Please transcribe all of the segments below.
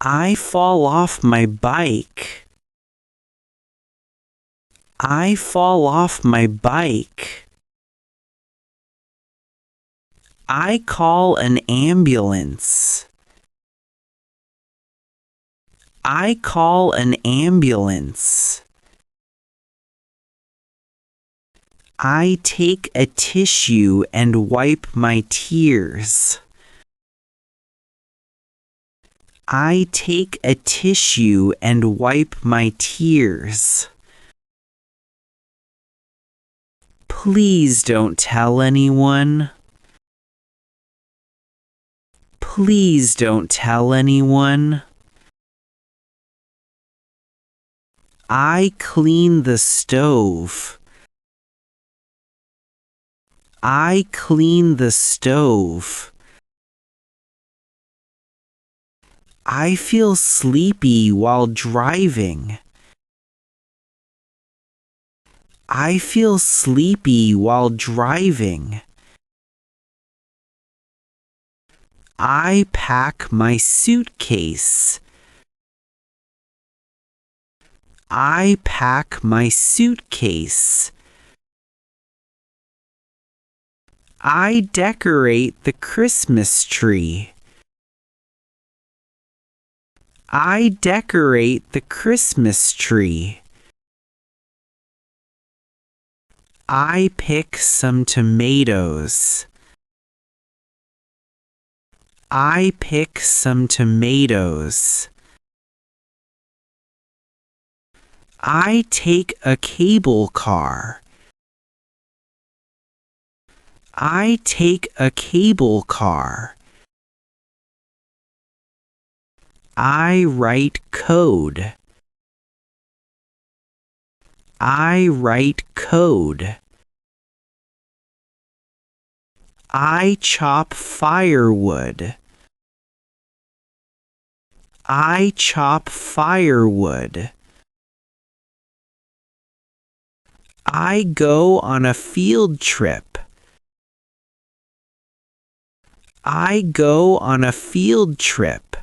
I fall off my bike. I fall off my bike. I call an ambulance. I call an ambulance. I take a tissue and wipe my tears. I take a tissue and wipe my tears. Please don't tell anyone. Please don't tell anyone. I clean the stove. I clean the stove. I feel sleepy while driving. I feel sleepy while driving. I pack my suitcase. I pack my suitcase. I decorate the Christmas tree. I decorate the Christmas tree. I pick some tomatoes. I pick some tomatoes. I take a cable car. I take a cable car. I write code. I write code. I chop firewood. I chop firewood. I go on a field trip. I go on a field trip.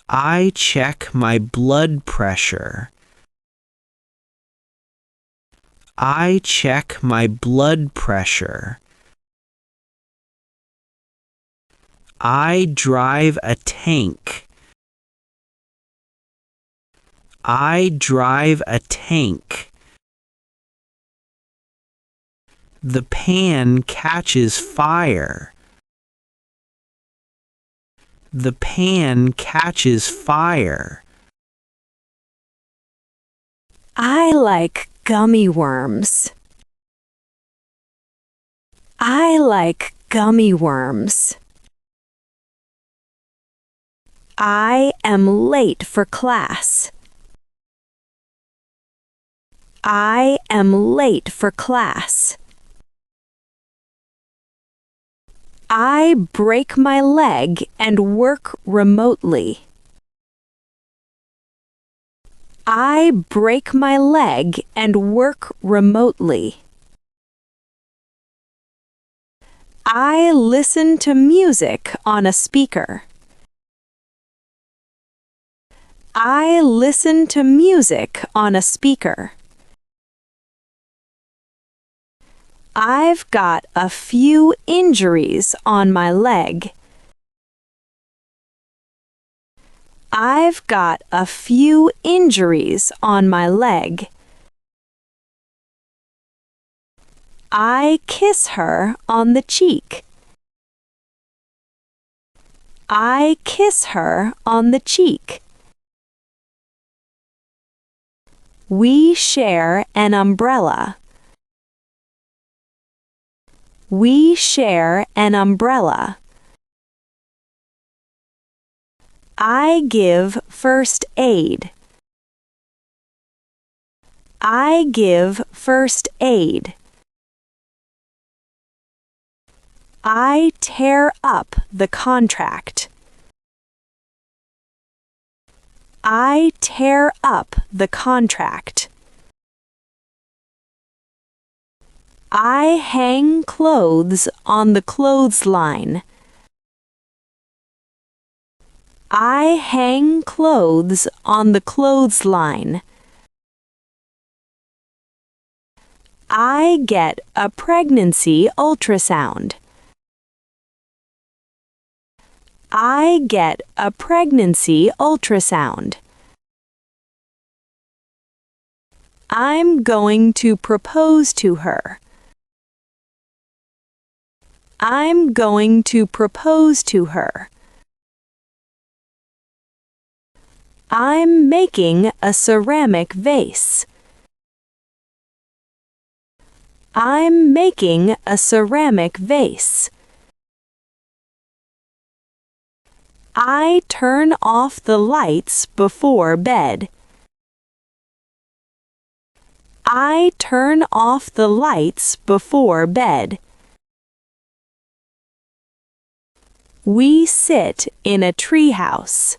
I check my blood pressure. I check my blood pressure. I drive a tank. I drive a tank. The pan catches fire. The pan catches fire. I like gummy worms. I like gummy worms. I am late for class. I am late for class. I break my leg and work remotely. I break my leg and work remotely. I listen to music on a speaker. I listen to music on a speaker. I've got a few injuries on my leg. I've got a few injuries on my leg. I kiss her on the cheek. I kiss her on the cheek. We share an umbrella. We share an umbrella. I give first aid. I give first aid. I tear up the contract. I tear up the contract. I hang clothes on the clothesline. I hang clothes on the clothesline. I get a pregnancy ultrasound. I get a pregnancy ultrasound. I'm going to propose to her. I'm going to propose to her. I'm making a ceramic vase. I'm making a ceramic vase. I turn off the lights before bed. I turn off the lights before bed. We sit in a treehouse.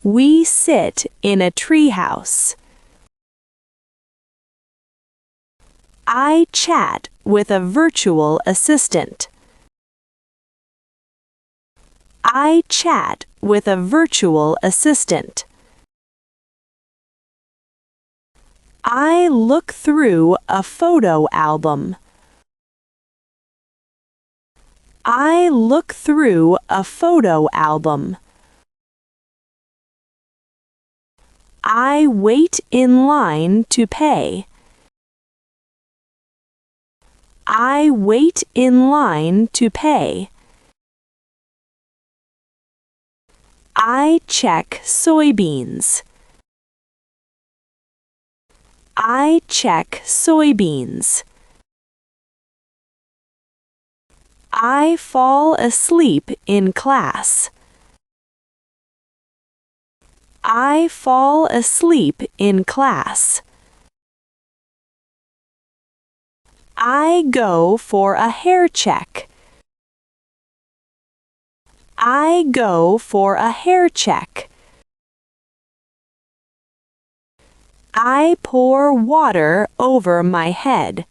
We sit in a treehouse. I chat with a virtual assistant. I chat with a virtual assistant. I look through a photo album. I look through a photo album. I wait in line to pay. I wait in line to pay. I check soybeans. I check soybeans. I fall asleep in class. I fall asleep in class. I go for a hair check. I go for a hair check. I pour water over my head.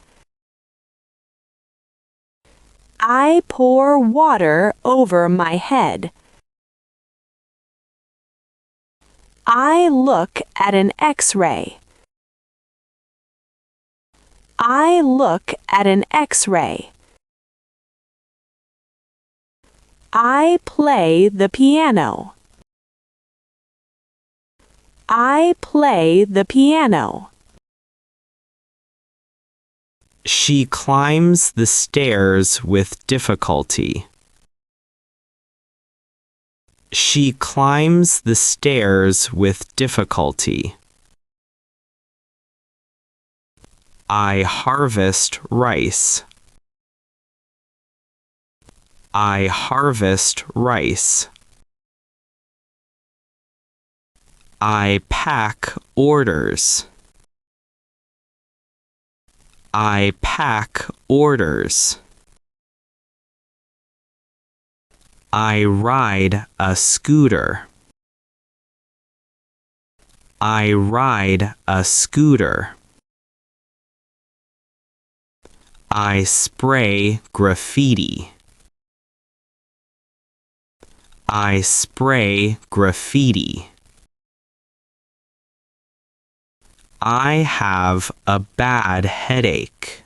I pour water over my head. I look at an X-ray. I look at an X-ray. I play the piano. I play the piano. She climbs the stairs with difficulty. She climbs the stairs with difficulty. I harvest rice. I harvest rice. I pack orders. I pack orders. I ride a scooter. I ride a scooter. I spray graffiti. I spray graffiti. I have a bad headache.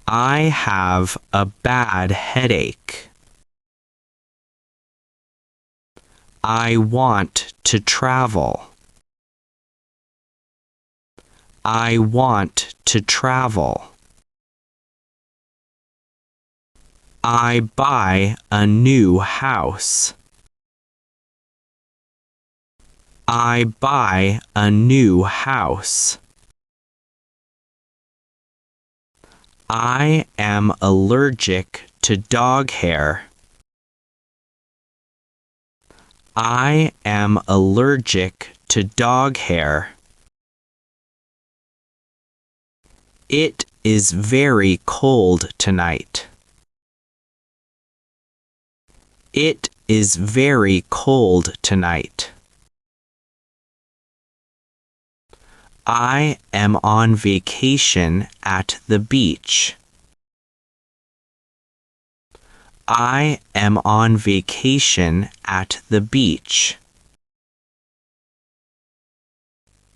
I have a bad headache. I want to travel. I want to travel. I buy a new house. I buy a new house. I am allergic to dog hair. I am allergic to dog hair. It is very cold tonight. It is very cold tonight. I am on vacation at the beach. I am on vacation at the beach.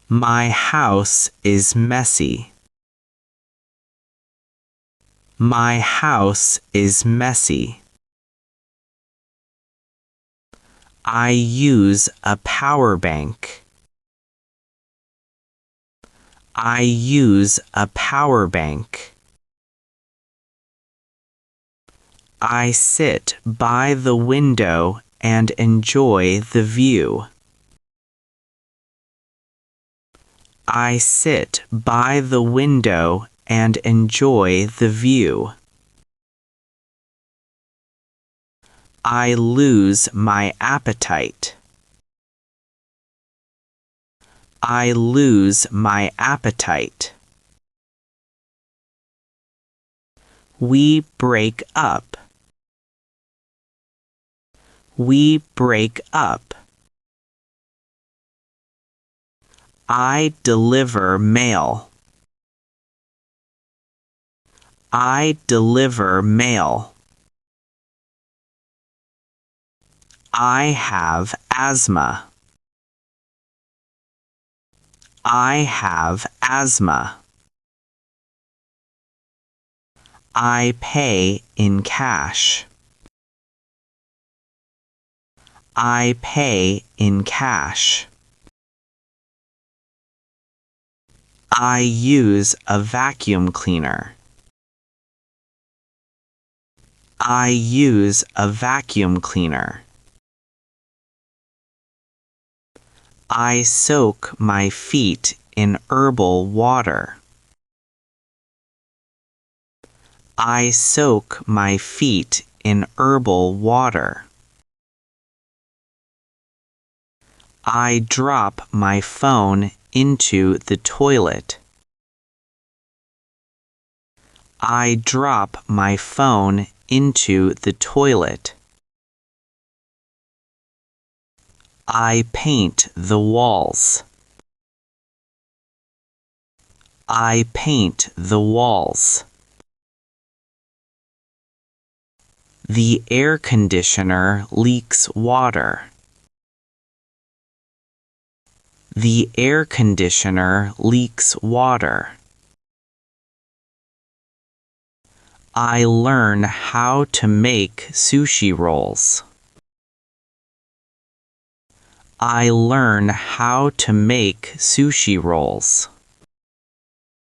My house is messy. My house is messy. I use a power bank. I use a power bank. I sit by the window and enjoy the view. I sit by the window and enjoy the view. I lose my appetite. I lose my appetite. We break up. We break up. I deliver mail. I deliver mail. I have asthma. I have asthma. I pay in cash. I pay in cash. I use a vacuum cleaner. I use a vacuum cleaner. I soak my feet in herbal water. I soak my feet in herbal water. I drop my phone into the toilet. I drop my phone into the toilet. I paint the walls. I paint the walls. The air conditioner leaks water. The air conditioner leaks water. I learn how to make sushi rolls. I learn how to make sushi rolls.